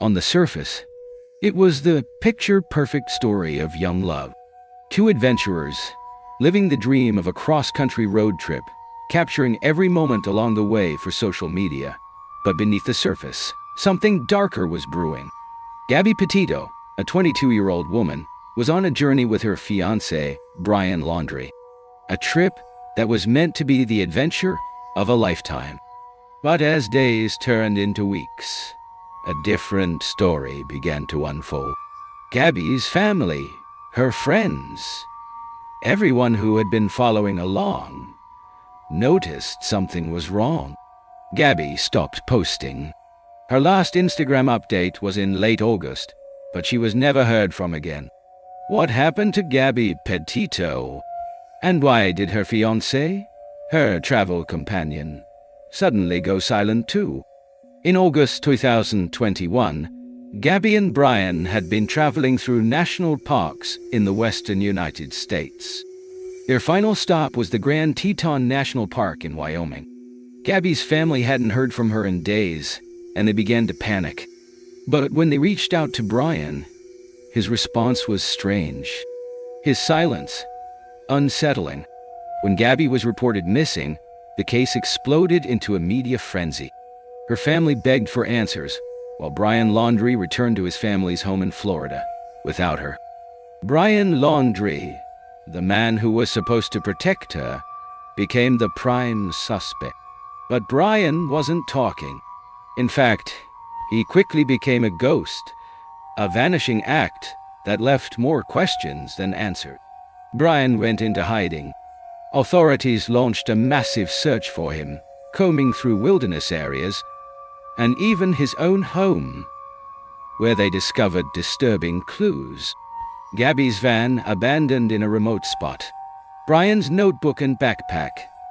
On the surface, it was the picture-perfect story of young love. Two adventurers, living the dream of a cross-country road trip, capturing every moment along the way for social media. But beneath the surface, something darker was brewing. Gabby Petito, a 22-year-old woman, was on a journey with her fiancé, Brian Laundrie. A trip that was meant to be the adventure of a lifetime. But as days turned into weeks, a different story began to unfold. Gabby's family, her friends, everyone who had been following along, noticed something was wrong. Gabby stopped posting. Her last Instagram update was in late August, but she was never heard from again. What happened to Gabby Petito? And why did her fiancé, her travel companion, suddenly go silent too? In August 2021, Gabby and Brian had been traveling through national parks in the western United States. Their final stop was the Grand Teton National Park in Wyoming. Gabby's family hadn't heard from her in days, and they began to panic. But when they reached out to Brian, his response was strange. His silence, unsettling. When Gabby was reported missing, the case exploded into a media frenzy. Her family begged for answers, while Brian Laundrie returned to his family's home in Florida without her. Brian Laundrie, the man who was supposed to protect her, became the prime suspect. But Brian wasn't talking. In fact, he quickly became a ghost, a vanishing act that left more questions than answered. Brian went into hiding. Authorities launched a massive search for him, combing through wilderness areas, and even his own home, where they discovered disturbing clues. Gabby's van abandoned in a remote spot. Brian's notebook and backpack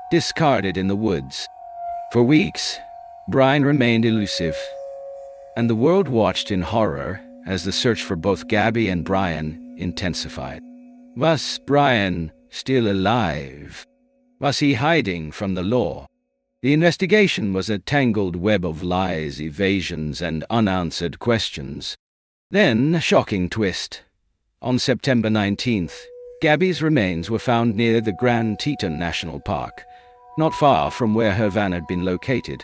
discarded in the woods. For weeks, Brian remained elusive, and the world watched in horror as the search for both Gabby and Brian intensified. Was Brian still alive? Was he hiding from the law? The investigation was a tangled web of lies, evasions, and unanswered questions. Then, a shocking twist. On September 19th, Gabby's remains were found near the Grand Teton National Park, not far from where her van had been located.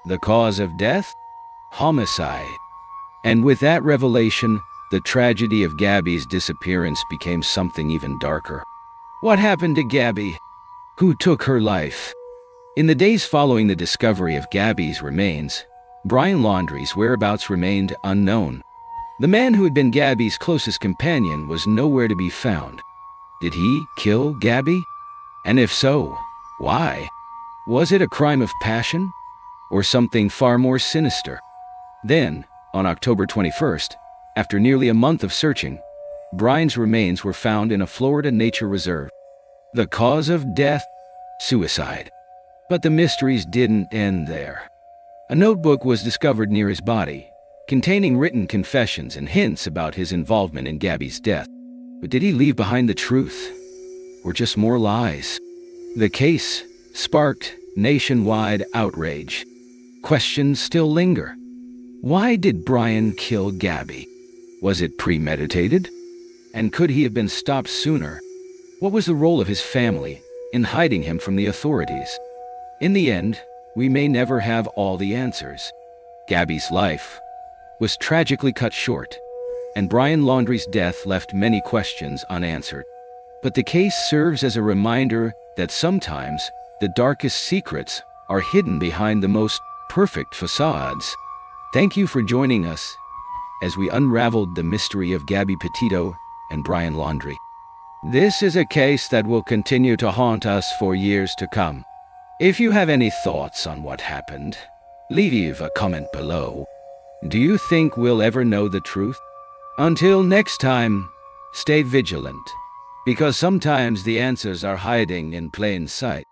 The cause of death? Homicide. And with that revelation, the tragedy of Gabby's disappearance became something even darker. What happened to Gabby? Who took her life? In the days following the discovery of Gabby's remains, Brian Laundrie's whereabouts remained unknown. The man who had been Gabby's closest companion was nowhere to be found. Did he kill Gabby? And if so, why? Was it a crime of passion? Or something far more sinister? Then, on October 21st, after nearly a month of searching, Brian's remains were found in a Florida nature reserve. The cause of death? Suicide. But the mysteries didn't end there. A notebook was discovered near his body, containing written confessions and hints about his involvement in Gabby's death. But did he leave behind the truth? Or just more lies? The case sparked nationwide outrage. Questions still linger. Why did Brian kill Gabby? Was it premeditated? And could he have been stopped sooner? What was the role of his family in hiding him from the authorities? In the end, we may never have all the answers. Gabby's life was tragically cut short, and Brian Laundrie's death left many questions unanswered. But the case serves as a reminder that sometimes the darkest secrets are hidden behind the most perfect facades. Thank you for joining us as we unraveled the mystery of Gabby Petito and Brian Laundrie. This is a case that will continue to haunt us for years to come. If you have any thoughts on what happened, leave a comment below. Do you think we'll ever know the truth? Until next time, stay vigilant, because sometimes the answers are hiding in plain sight.